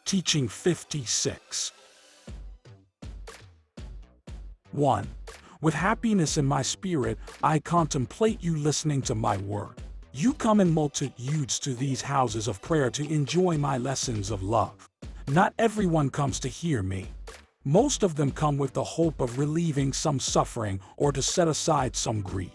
Teaching 56. 1. With happiness in my spirit, I contemplate you listening to my word. You come in multitudes to these houses of prayer to enjoy my lessons of love. Not everyone comes to hear me. Most of them come with the hope of relieving some suffering or to set aside some grief.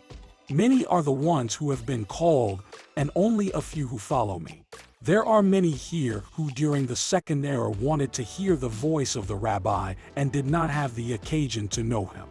Many are the ones who have been called, and only a few who follow me. There are many here who during the second era wanted to hear the voice of the rabbi and did not have the occasion to know him.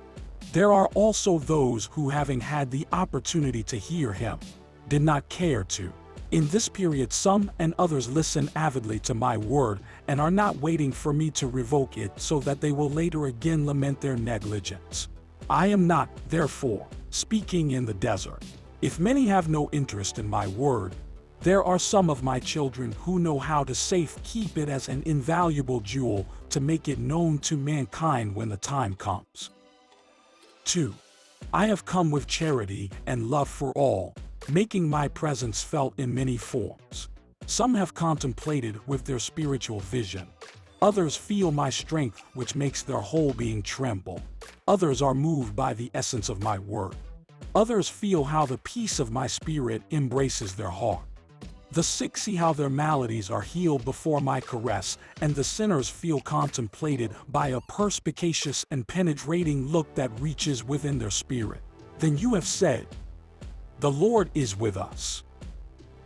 There are also those who, having had the opportunity to hear him, did not care to. In this period, some and others listen avidly to my word and are not waiting for me to revoke it so that they will later again lament their negligence. I am not, therefore, speaking in the desert. If many have no interest in my word, there are some of my children who know how to safe keep it as an invaluable jewel to make it known to mankind when the time comes. 2. I have come with charity and love for all, making my presence felt in many forms. Some have contemplated with their spiritual vision. Others feel my strength, which makes their whole being tremble. Others are moved by the essence of my word. Others feel how the peace of my spirit embraces their heart. The sick see how their maladies are healed before my caress, and the sinners feel contemplated by a perspicacious and penetrating look that reaches within their spirit. Then you have said, "The Lord is with us."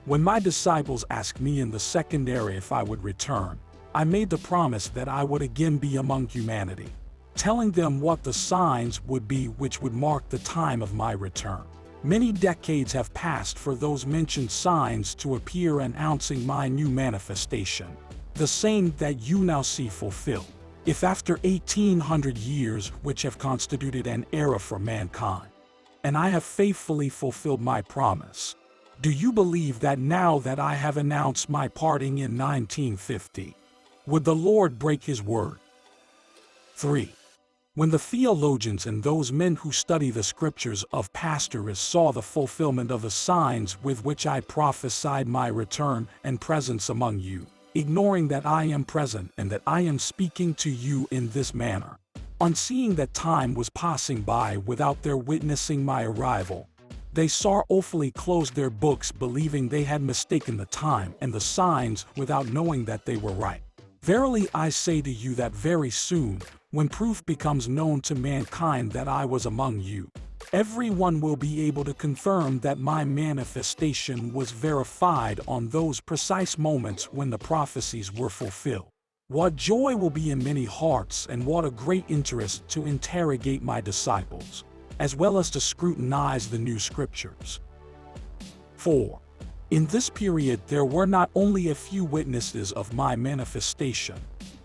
When my disciples asked me in the second era if I would return, I made the promise that I would again be among humanity, telling them what the signs would be which would mark the time of my return. Many decades have passed for those mentioned signs to appear, announcing my new manifestation, the same that you now see fulfilled. If after 1800 years, which have constituted an era for mankind, and I have faithfully fulfilled my promise, do you believe that now that I have announced my parting in 1950, would the Lord break his word? 3. When the theologians and those men who study the scriptures of past eras saw the fulfillment of the signs with which I prophesied my return and presence among you, ignoring that I am present and that I am speaking to you in this manner, on seeing that time was passing by without their witnessing my arrival, they sorrowfully closed their books, believing they had mistaken the time and the signs without knowing that they were right. Verily I say to you that very soon, when proof becomes known to mankind that I was among you, everyone will be able to confirm that my manifestation was verified on those precise moments when the prophecies were fulfilled. What joy will be in many hearts, and what a great interest to interrogate my disciples, as well as to scrutinize the new scriptures. 4. In this period there were not only a few witnesses of my manifestation,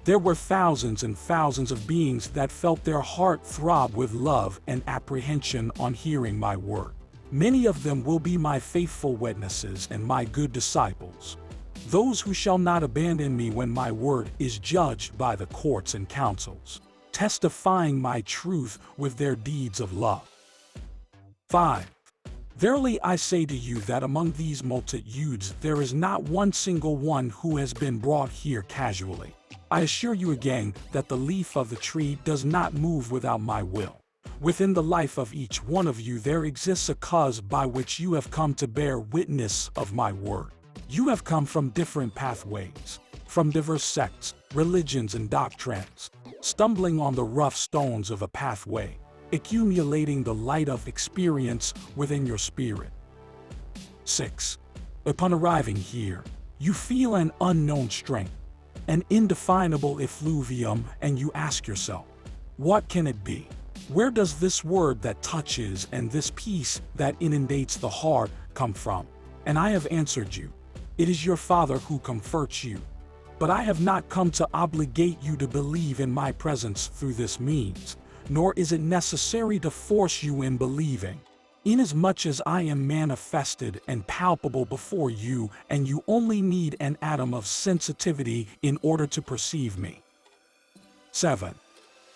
there were thousands and thousands of beings that felt their heart throb with love and apprehension on hearing my word. Many of them will be my faithful witnesses and my good disciples, those who shall not abandon me when my word is judged by the courts and councils, testifying my truth with their deeds of love. 5. Verily I say to you that among these multitudes there is not one single one who has been brought here casually. I assure you again that the leaf of the tree does not move without my will. Within the life of each one of you there exists a cause by which you have come to bear witness of my word. You have come from different pathways, from diverse sects, religions and doctrines, stumbling on the rough stones of a pathway, accumulating the light of experience within your spirit. 6. Upon arriving here, you feel an unknown strength, an indefinable effluvium, and you ask yourself, what can it be? Where does this word that touches and this peace that inundates the heart come from? And I have answered you, it is your Father who comforts you. But I have not come to obligate you to believe in my presence through this means, nor is it necessary to force you in believing, inasmuch as I am manifested and palpable before you, and you only need an atom of sensitivity in order to perceive me. 7.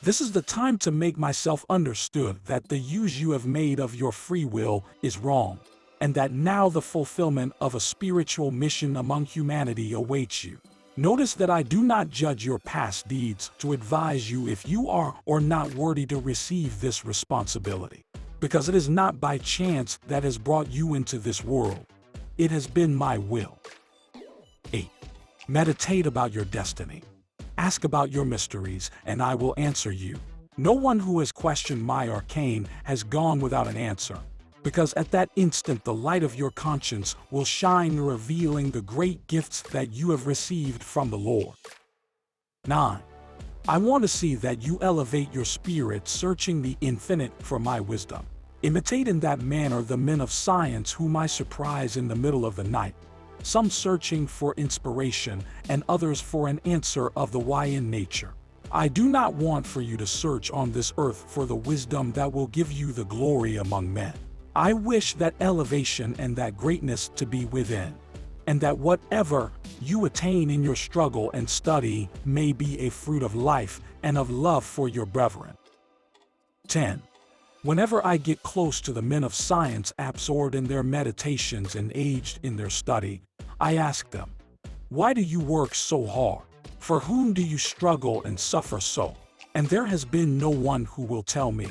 This is the time to make myself understood that the use you have made of your free will is wrong, and that now the fulfillment of a spiritual mission among humanity awaits you. Notice that I do not judge your past deeds to advise you if you are or not worthy to receive this responsibility, because it is not by chance that has brought you into this world. It has been my will. 8. Meditate about your destiny. Ask about your mysteries, and I will answer you. No one who has questioned my arcane has gone without an answer, because at that instant the light of your conscience will shine, revealing the great gifts that you have received from the Lord. 9. I want to see that you elevate your spirit, searching the infinite for my wisdom. Imitate in that manner the men of science whom I surprise in the middle of the night, some searching for inspiration and others for an answer of the why in nature. I do not want for you to search on this earth for the wisdom that will give you the glory among men. I wish that elevation and that greatness to be within, and that whatever you attain in your struggle and study may be a fruit of life and of love for your brethren. 10. Whenever I get close to the men of science absorbed in their meditations and aged in their study, I ask them, why do you work so hard? For whom do you struggle and suffer so? And there has been no one who will tell me,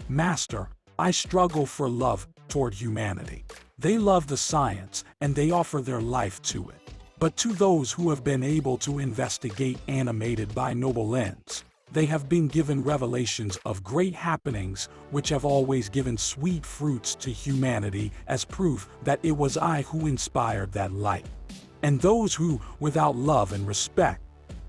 Master, I struggle for love toward humanity. They love the science and they offer their life to it. But to those who have been able to investigate animated by noble ends, they have been given revelations of great happenings which have always given sweet fruits to humanity as proof that it was I who inspired that light. And those who, without love and respect,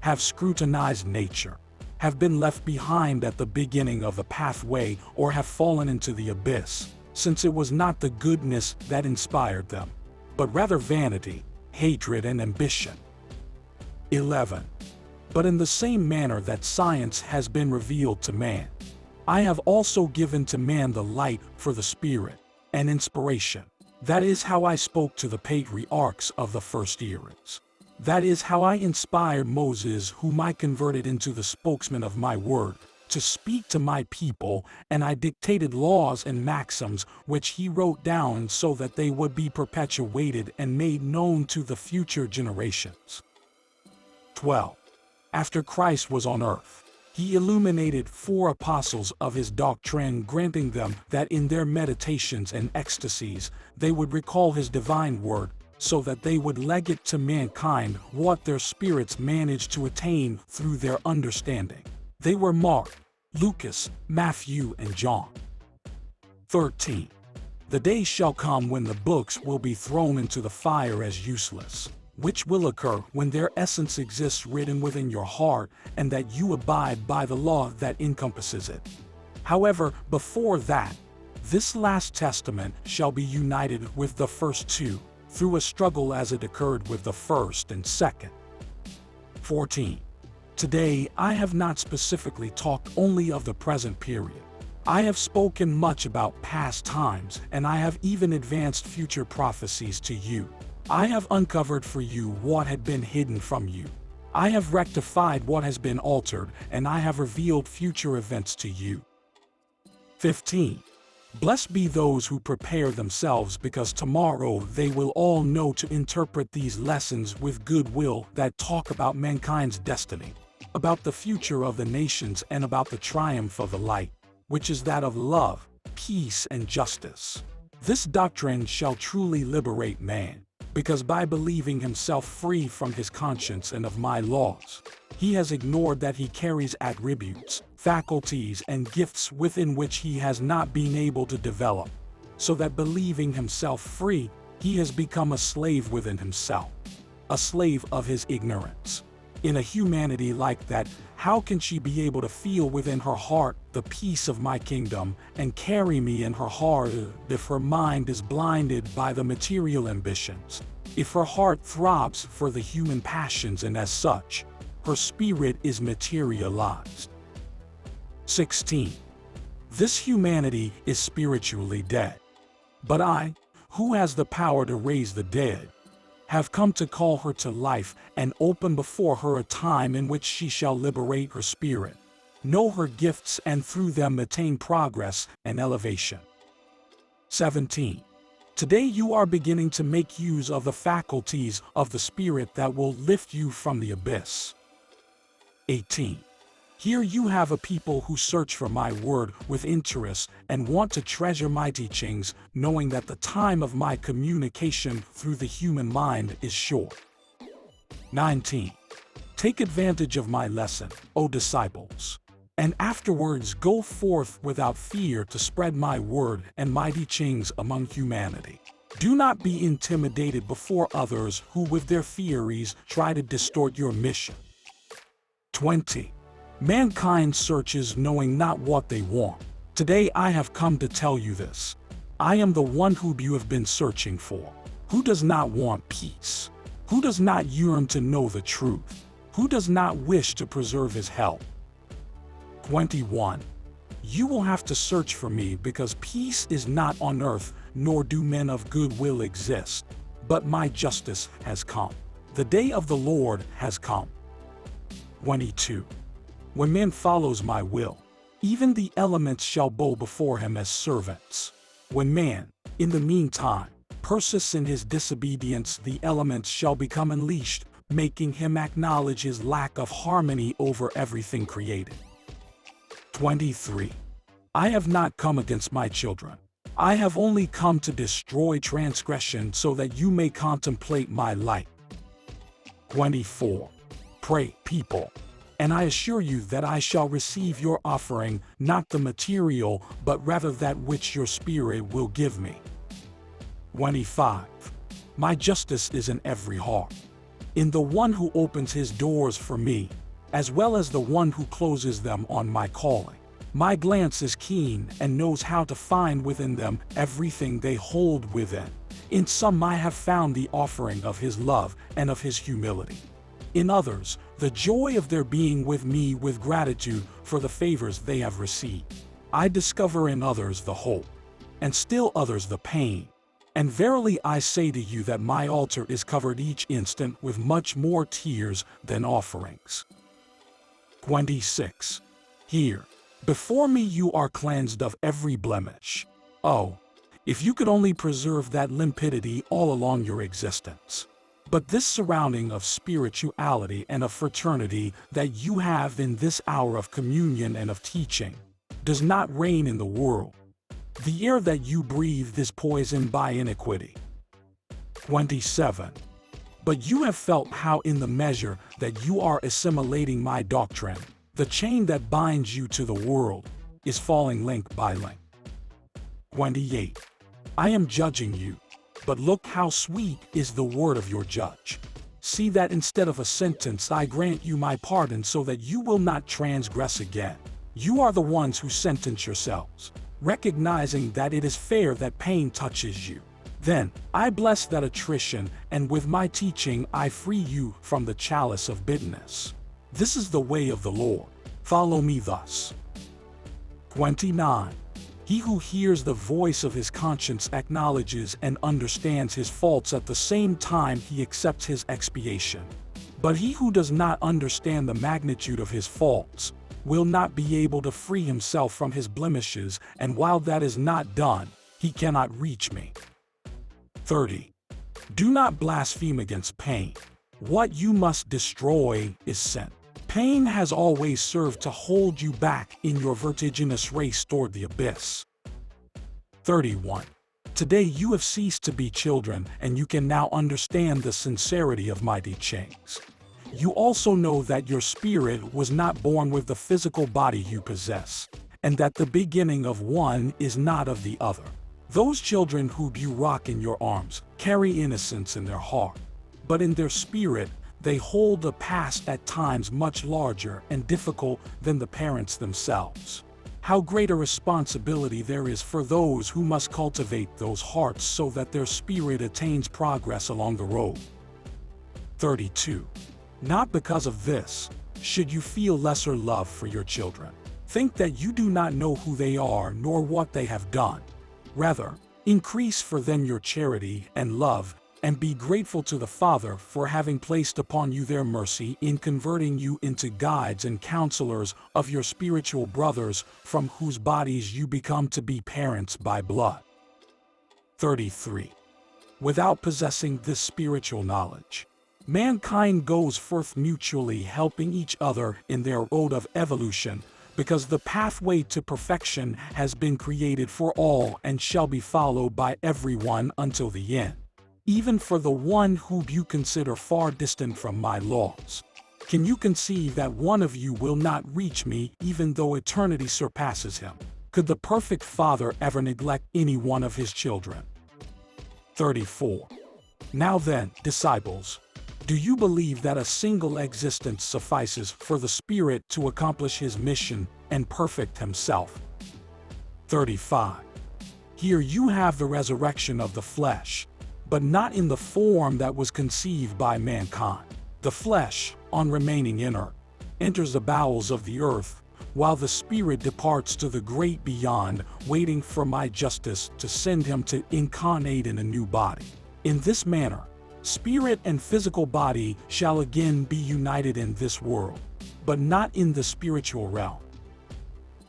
have scrutinized nature, have been left behind at the beginning of the pathway or have fallen into the abyss, since it was not the goodness that inspired them, but rather vanity, hatred, and ambition. 11. But in the same manner that science has been revealed to man, I have also given to man the light for the Spirit and inspiration. That is how I spoke to the patriarchs of the first eras. That is how I inspired Moses, whom I converted into the spokesman of my word, to speak to my people, and I dictated laws and maxims which he wrote down so that they would be perpetuated and made known to the future generations. 12. After Christ was on earth, he illuminated 4 apostles of his doctrine, granting them that in their meditations and ecstasies they would recall his divine word, so that they would legate to mankind what their spirits managed to attain through their understanding. They were Mark, Lucas, Matthew, and John. 13. The day shall come when the books will be thrown into the fire as useless, which will occur when their essence exists written within your heart, and that you abide by the law that encompasses it. However, before that, this last testament shall be united with the first 2, through a struggle as it occurred with the first and second. 14. Today, I have not specifically talked only of the present period. I have spoken much about past times, and I have even advanced future prophecies to you. I have uncovered for you what had been hidden from you. I have rectified what has been altered, and I have revealed future events to you. 15. Blessed be those who prepare themselves, because tomorrow they will all know to interpret these lessons with goodwill that talk about mankind's destiny, about the future of the nations, and about the triumph of the light, which is that of love, peace, and justice. This doctrine shall truly liberate man, because by believing himself free from his conscience and of my laws, he has ignored that he carries attributes, faculties, and gifts within which he has not been able to develop, so that believing himself free, he has become a slave within himself, a slave of his ignorance. In a humanity like that, how can she be able to feel within her heart the peace of my kingdom and carry me in her heart if her mind is blinded by the material ambitions, if her heart throbs for the human passions, and as such, her spirit is materialized? 16. This humanity is spiritually dead. But I, who has the power to raise the dead, have come to call her to life and open before her a time in which she shall liberate her spirit, know her gifts, and through them attain progress and elevation. 17. Today you are beginning to make use of the faculties of the Spirit that will lift you from the abyss. 18. Here you have a people who search for my word with interest and want to treasure my teachings, knowing that the time of my communication through the human mind is short. 19. Take advantage of my lesson, O disciples, and afterwards go forth without fear to spread my word and my teachings among humanity. Do not be intimidated before others who with their theories try to distort your mission. 20. Mankind searches knowing not what they want. Today I have come to tell you this. I am the one who you have been searching for. Who does not want peace? Who does not yearn to know the truth? Who does not wish to preserve his health? 21. You will have to search for me because peace is not on earth, nor do men of good will exist. But my justice has come. The day of the Lord has come. 22. When man follows my will, even the elements shall bow before him as servants. When man, in the meantime, persists in his disobedience, the elements shall become unleashed, making him acknowledge his lack of harmony over everything created. 23. I have not come against my children. I have only come to destroy transgression so that you may contemplate my light. 24. Pray, people, and I assure you that I shall receive your offering, not the material, but rather that which your spirit will give me. 25. My justice is in every heart, in the one who opens his doors for me, as well as the one who closes them on my calling. My glance is keen and knows how to find within them everything they hold within. In some I have found the offering of his love and of his humility. In others, the joy of their being with me with gratitude for the favors they have received. I discover in others the hope, and still others the pain. And verily I say to you that my altar is covered each instant with much more tears than offerings. 26. Here, before me you are cleansed of every blemish. Oh, if you could only preserve that limpidity all along your existence. But this surrounding of spirituality and of fraternity that you have in this hour of communion and of teaching does not reign in the world. The air that you breathe is poisoned by iniquity. 27. But you have felt how in the measure that you are assimilating my doctrine, the chain that binds you to the world is falling link by link. 28. I am judging you, but look how sweet is the word of your judge. See that instead of a sentence I grant you my pardon so that you will not transgress again. You are the ones who sentence yourselves, recognizing that it is fair that pain touches you. Then I bless that attrition, and with my teaching I free you from the chalice of bitterness. This is the way of the Lord. Follow me thus. 29. He who hears the voice of his conscience acknowledges and understands his faults at the same time he accepts his expiation. But he who does not understand the magnitude of his faults will not be able to free himself from his blemishes, and while that is not done, he cannot reach me. 30. Do not blaspheme against pain. What you must destroy is sin. Pain has always served to hold you back in your vertiginous race toward the abyss. 31. Today you have ceased to be children, and you can now understand the sincerity of my teachings. You also know that your spirit was not born with the physical body you possess, and that the beginning of one is not of the other. Those children whom you rock in your arms carry innocence in their heart, but in their spirit they hold a past at times much larger and difficult than the parents themselves. How great a responsibility there is for those who must cultivate those hearts so that their spirit attains progress along the road. 32. Not because of this should you feel lesser love for your children. Think that you do not know who they are nor what they have done. Rather, increase for them your charity and love, and be grateful to the Father for having placed upon you their mercy in converting you into guides and counselors of your spiritual brothers, from whose bodies you become to be parents by blood. 33. Without possessing this spiritual knowledge, mankind goes forth mutually helping each other in their road of evolution, because the pathway to perfection has been created for all and shall be followed by everyone until the end, even for the one whom you consider far distant from my laws. Can you conceive that one of you will not reach me even though eternity surpasses him? Could the perfect Father ever neglect any one of his children? 34. Now then, disciples, do you believe that a single existence suffices for the Spirit to accomplish his mission and perfect himself? 35. Here you have the resurrection of the flesh, but not in the form that was conceived by mankind. The flesh, on remaining inert, enters the bowels of the earth, while the Spirit departs to the great beyond, waiting for my justice to send him to incarnate in a new body. In this manner, spirit and physical body shall again be united in this world, but not in the spiritual realm.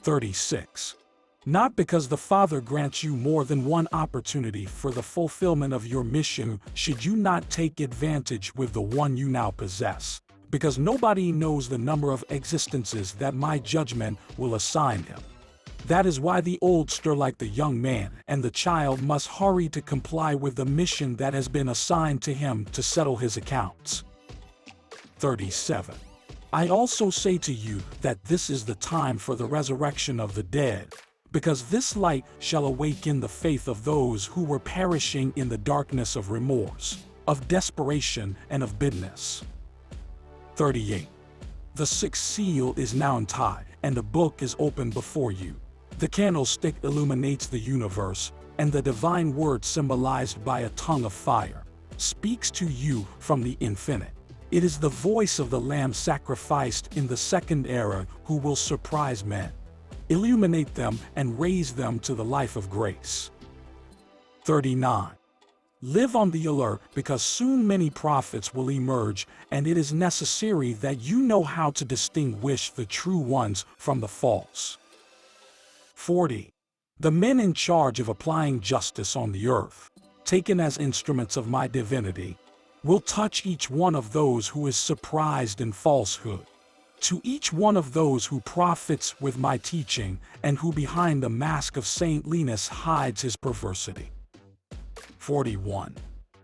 36. Not because the Father grants you more than one opportunity for the fulfillment of your mission should you not take advantage with the one you now possess, because nobody knows the number of existences that my judgment will assign him. That is why the oldster, like the young man, and the child must hurry to comply with the mission that has been assigned to him to settle his accounts. 37. I also say to you that this is the time for the resurrection of the dead, because this light shall awaken the faith of those who were perishing in the darkness of remorse, of desperation, and of bitterness. 38. The sixth seal is now untied, and the book is opened before you. The candlestick illuminates the universe, and the divine word, symbolized by a tongue of fire, speaks to you from the infinite. It is the voice of the Lamb sacrificed in the second era who will surprise men, illuminate them, and raise them to the life of grace. 39. Live on the alert, because soon many prophets will emerge, and it is necessary that you know how to distinguish the true ones from the false. 40. The men in charge of applying justice on the earth, taken as instruments of my divinity, will touch each one of those who is surprised in falsehood. To each one of those who profits with my teaching, and who behind the mask of saintliness hides his perversity. 41.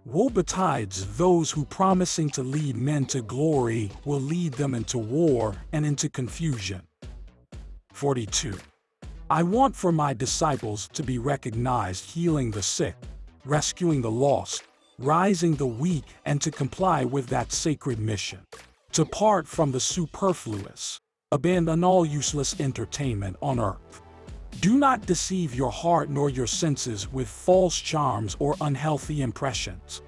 Woe betides those who, promising to lead men to glory, will lead them into war and into confusion. 42. I want for my disciples to be recognized healing the sick, rescuing the lost, rising the weak, and to comply with that sacred mission. To part from the superfluous, abandon all useless entertainment on earth. Do not deceive your heart nor your senses with false charms or unhealthy impressions.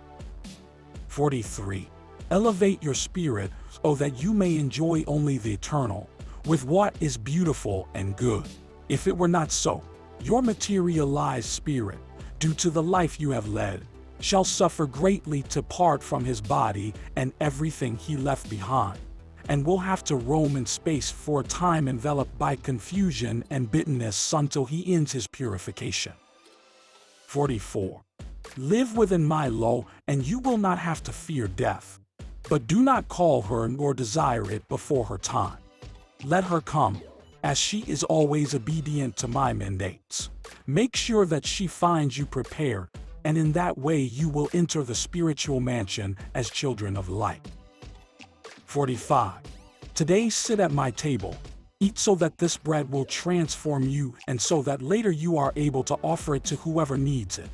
43. Elevate your spirit so that you may enjoy only the eternal, with what is beautiful and good. If it were not so, your materialized spirit, due to the life you have led, shall suffer greatly to part from his body and everything he left behind, and will have to roam in space for a time, enveloped by confusion and bitterness until he ends his purification. 44. Live within my law, and you will not have to fear death. But do not call her nor desire it before her time. Let her come, as she is always obedient to my mandates. Make sure that she finds you prepared, and in that way you will enter the spiritual mansion as children of light. 45. Today sit at my table, eat so that this bread will transform you, and so that later you are able to offer it to whoever needs it.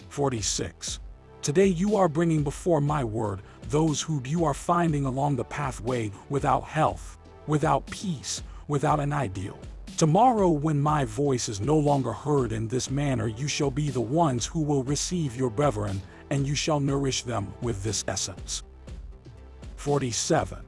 46. Today you are bringing before my word those who you are finding along the pathway without health, without peace, without an ideal. Tomorrow, when my voice is no longer heard in this manner, you shall be the ones who will receive your brethren, and you shall nourish them with this essence. 47.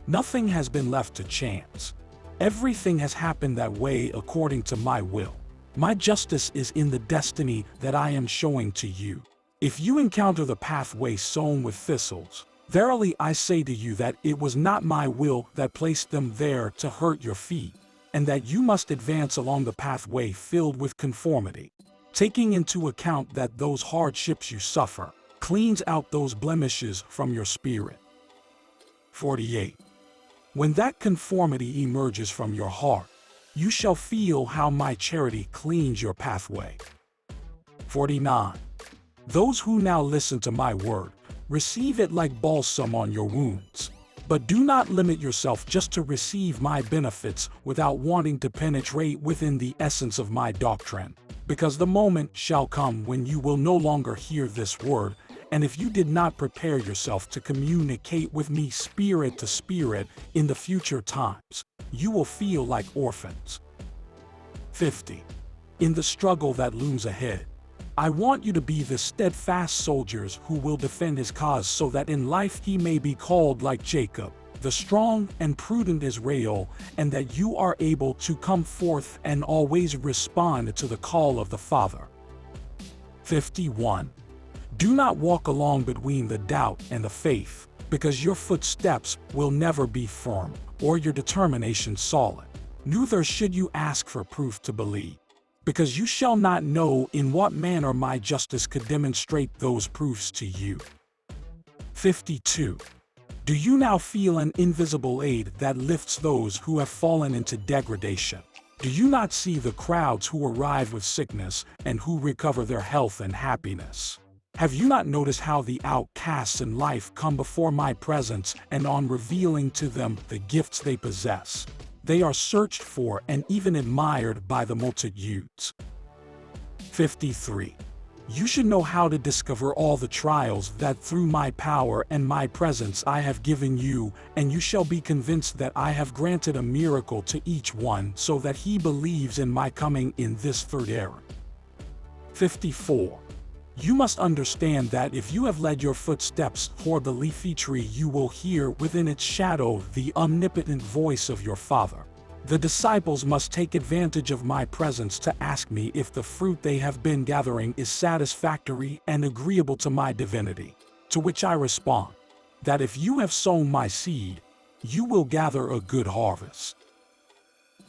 Nothing has been left to chance. Everything has happened that way according to my will. My justice is in the destiny that I am showing to you. If you encounter the pathway sown with thistles, verily I say to you that it was not my will that placed them there to hurt your feet, and that you must advance along the pathway filled with conformity. taking into account that those hardships you suffer cleans out those blemishes from your spirit. 48. When that conformity emerges from your heart, you shall feel how my charity cleans your pathway. 49. Those who now listen to my word, receive it like balsam on your wounds. But do not limit yourself just to receive my benefits without wanting to penetrate within the essence of my doctrine, because the moment shall come when you will no longer hear this word, and if you did not prepare yourself to communicate with me spirit to spirit in the future times, you will feel like orphans. 50. In the struggle that looms ahead, I want you to be the steadfast soldiers who will defend his cause so that in life he may be called like Jacob, the strong and prudent Israel, and that you are able to come forth and always respond to the call of the Father. 51. Do not walk along between the doubt and the faith, because your footsteps will never be firm, or your determination solid. Neither should you ask for proof to believe, because you shall not know in what manner my justice could demonstrate those proofs to you. 52. Do you now feel an invisible aid that lifts those who have fallen into degradation? Do you not see the crowds who arrive with sickness and who recover their health and happiness? Have you not noticed how the outcasts in life come before my presence, and on revealing to them the gifts they possess, they are searched for and even admired by the multitudes? 53. You should know how to discover all the trials that through my power and my presence I have given you, and you shall be convinced that I have granted a miracle to each one so that he believes in my coming in this third era. 54. You must understand that if you have led your footsteps toward the leafy tree, you will hear within its shadow the omnipotent voice of your Father. The disciples must take advantage of my presence to ask me if the fruit they have been gathering is satisfactory and agreeable to my divinity, to which I respond, that if you have sown my seed, you will gather a good harvest.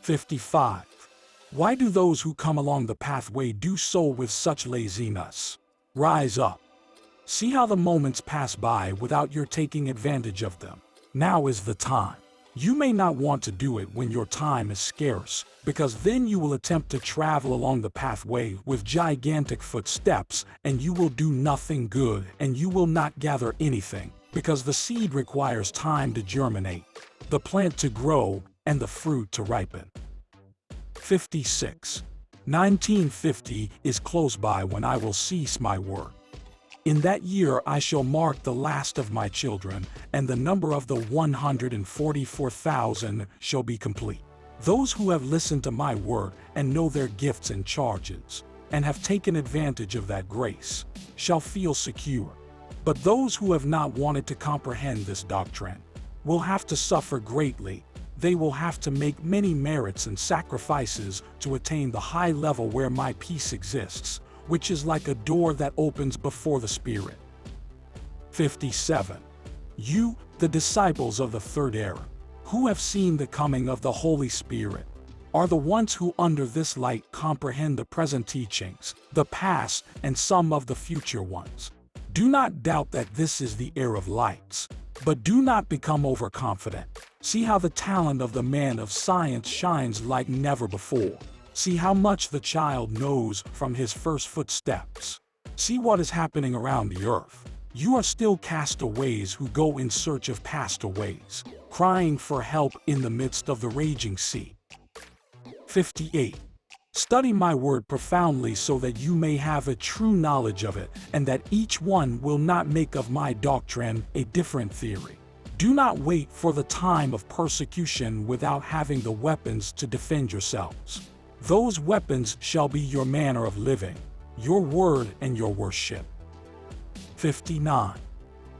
55. Why do those who come along the pathway do so with such laziness? Rise up. See how the moments pass by without your taking advantage of them. Now is the time. You may not want to do it when your time is scarce, because then you will attempt to travel along the pathway with gigantic footsteps, and you will do nothing good, and you will not gather anything, because the seed requires time to germinate, the plant to grow, and the fruit to ripen. 56. 1950 is close by when I will cease my work. In that year I shall mark the last of my children, and the number of the 144,000 shall be complete. Those who have listened to my word and know their gifts and charges, and have taken advantage of that grace, shall feel secure. But those who have not wanted to comprehend this doctrine will have to suffer greatly. They will have to make many merits and sacrifices to attain the high level where my peace exists, which is like a door that opens before the Spirit. 57. You, the disciples of the third era, who have seen the coming of the Holy Spirit, are the ones who under this light comprehend the present teachings, the past, and some of the future ones. Do not doubt that this is the era of lights, but do not become overconfident. See how the talent of the man of science shines like never before. See how much the child knows from his first footsteps. See what is happening around the earth. You are still castaways who go in search of castaways, crying for help in the midst of the raging sea. 58. Study my word profoundly so that you may have a true knowledge of it, and that each one will not make of my doctrine a different theory. Do not wait for the time of persecution without having the weapons to defend yourselves. Those weapons shall be your manner of living, your word and your worship. 59.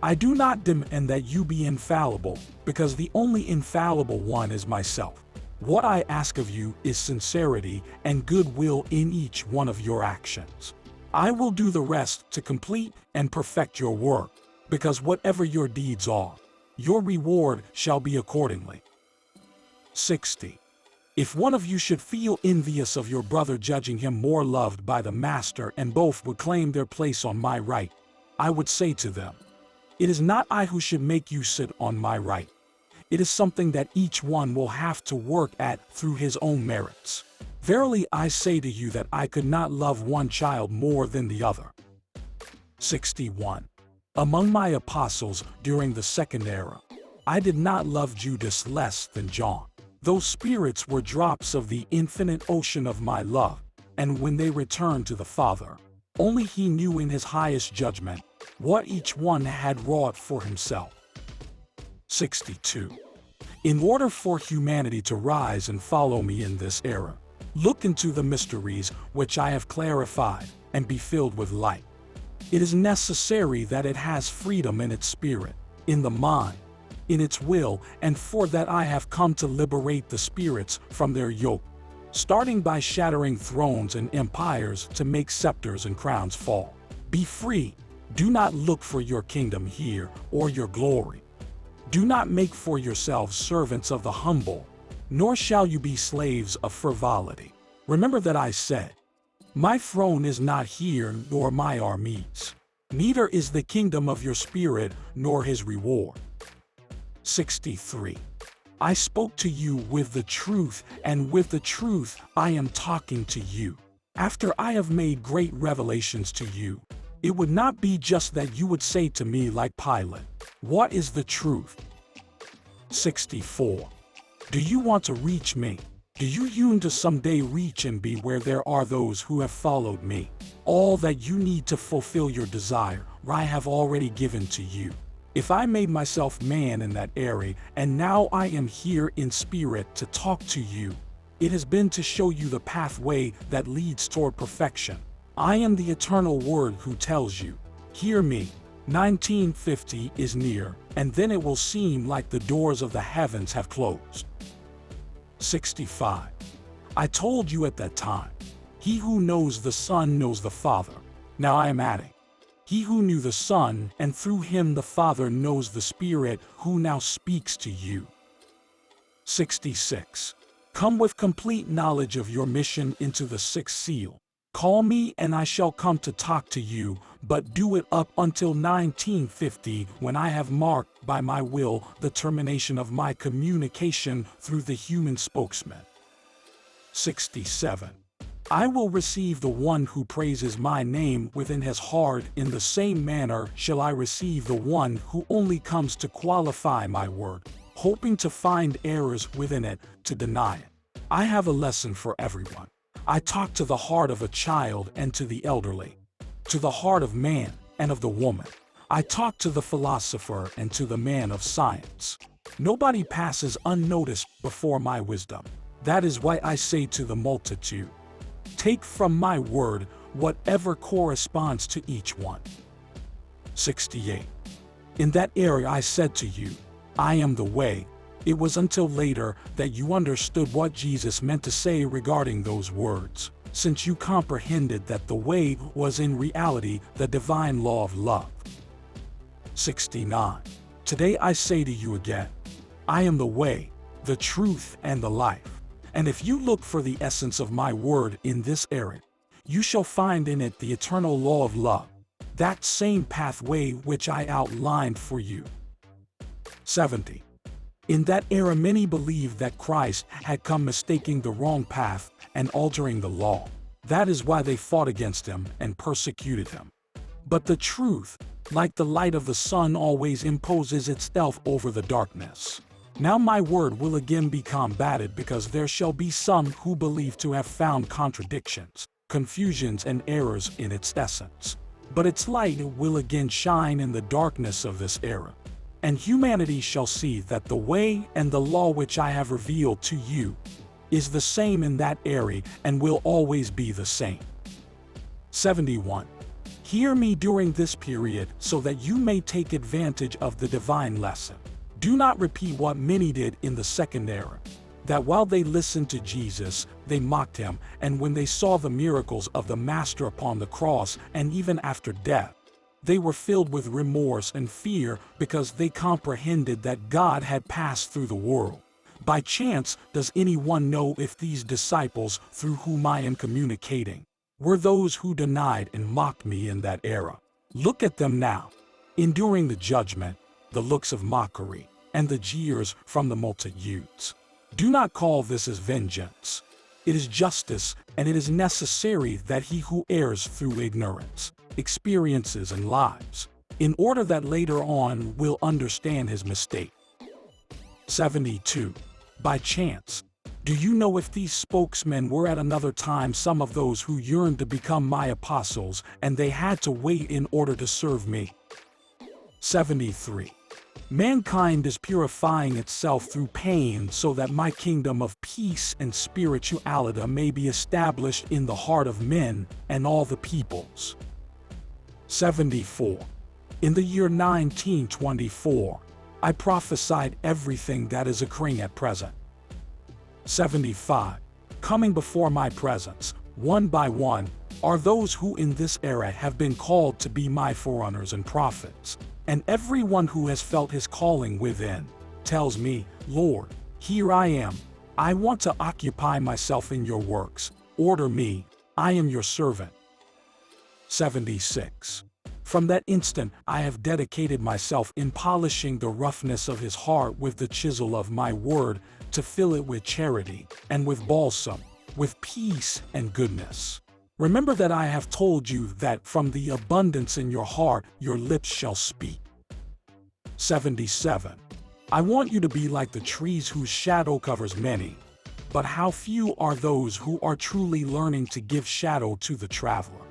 I do not demand that you be infallible, because the only infallible one is myself. What I ask of you is sincerity and goodwill in each one of your actions. I will do the rest to complete and perfect your work, because whatever your deeds are, your reward shall be accordingly. 60. If one of you should feel envious of your brother judging him more loved by the master and both would claim their place on my right, I would say to them, it is not I who should make you sit on my right. It is something that each one will have to work at through his own merits. Verily I say to you that I could not love one child more than the other. 61. Among my apostles during the second era, I did not love Judas less than John. Those spirits were drops of the infinite ocean of my love, and when they returned to the Father, only he knew in his highest judgment what each one had wrought for himself. 62. In order for humanity to rise and follow me in this era, look into the mysteries which I have clarified and be filled with light. It is necessary that it has freedom in its spirit, in the mind, in its will, and for that I have come to liberate the spirits from their yoke, starting by shattering thrones and empires to make scepters and crowns fall. Be free. Do not look for your kingdom here or your glory. Do not make for yourselves servants of the humble, nor shall you be slaves of frivolity. Remember that I said, my throne is not here nor my Hermes, neither is the kingdom of your spirit nor his reward. 63. I spoke to you with the truth, and with the truth I am talking to you. After I have made great revelations to you, it would not be just that you would say to me like Pilate, what is the truth? 64. Do you want to reach me? Do you yearn to someday reach and be where there are those who have followed me? All that you need to fulfill your desire, I have already given to you. If I made myself man in that area, and now I am here in spirit to talk to you, it has been to show you the pathway that leads toward perfection. I am the eternal word who tells you, hear me. 1950 is near, and then it will seem like the doors of the heavens have closed. 65. I told you at that time, he who knows the Son knows the Father. Now I am adding, he who knew the Son, and through him the Father knows the Spirit who now speaks to you. 66. Come with complete knowledge of your mission into the sixth seal. Call me and I shall come to talk to you, but do it up until 1950 when I have marked by my will the termination of my communication through the human spokesman. 67. I will receive the one who praises my name within his heart. In the same manner shall I receive the one who only comes to qualify my word, hoping to find errors within it to deny it. I have a lesson for everyone. I talk to the heart of a child and to the elderly, to the heart of man and of the woman. I talk to the philosopher and to the man of science. Nobody passes unnoticed before my wisdom. That is why I say to the multitude, take from my word whatever corresponds to each one. 68. In that area I said to you, I am the way. It was until later that you understood what Jesus meant to say regarding those words, since you comprehended that the way was in reality the divine law of love. 69. Today I say to you again, I am the way, the truth, and the life. And if you look for the essence of my word in this area, you shall find in it the eternal law of love, that same pathway which I outlined for you. 70. In that era many believed that Christ had come mistaking the wrong path and altering the law. That is why they fought against him and persecuted him. But the truth, like the light of the sun, always imposes itself over the darkness. Now my word will again be combated, because there shall be some who believe to have found contradictions, confusions, and errors in its essence. But its light will again shine in the darkness of this era. And humanity shall see that the way and the law which I have revealed to you is the same in that area and will always be the same. 71. Hear me during this period so that you may take advantage of the divine lesson. Do not repeat what many did in the second era, that while they listened to Jesus, they mocked him, and when they saw the miracles of the Master upon the cross and even after death, they were filled with remorse and fear because they comprehended that God had passed through the world, By chance, does anyone know if these disciples through whom I am communicating were those who denied and mocked me in that era? Look at them now, enduring the judgment, the looks of mockery, and the jeers from the multitudes. Do not call this as vengeance. It is justice, and it is necessary that he who errs through ignorance, experiences, and lives, in order that later on will understand his mistake. 72. By chance, do you know if these spokesmen were at another time some of those who yearned to become my apostles, and they had to wait in order to serve me? 73. Mankind is purifying itself through pain so that my kingdom of peace and spirituality may be established in the heart of men and all the peoples. 74. In the year 1924, I prophesied everything that is occurring at present. 75. Coming before my presence, one by one, are those who in this era have been called to be my forerunners and prophets. And everyone who has felt his calling within tells me, Lord, here I am. I want to occupy myself in your works. Order me. I am your servant. 76. From that instant, I have dedicated myself in polishing the roughness of his heart with the chisel of my word, to fill it with charity and with balsam, with peace and goodness. Remember that I have told you that from the abundance in your heart, your lips shall speak. 77. I want you to be like the trees whose shadow covers many, but how few are those who are truly learning to give shadow to the traveler.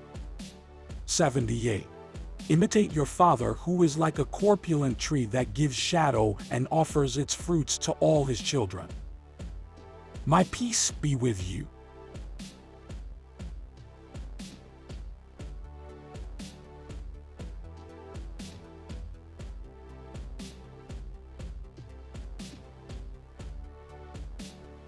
78. Imitate your Father who is like a corpulent tree that gives shadow and offers its fruits to all his children. My peace be with you.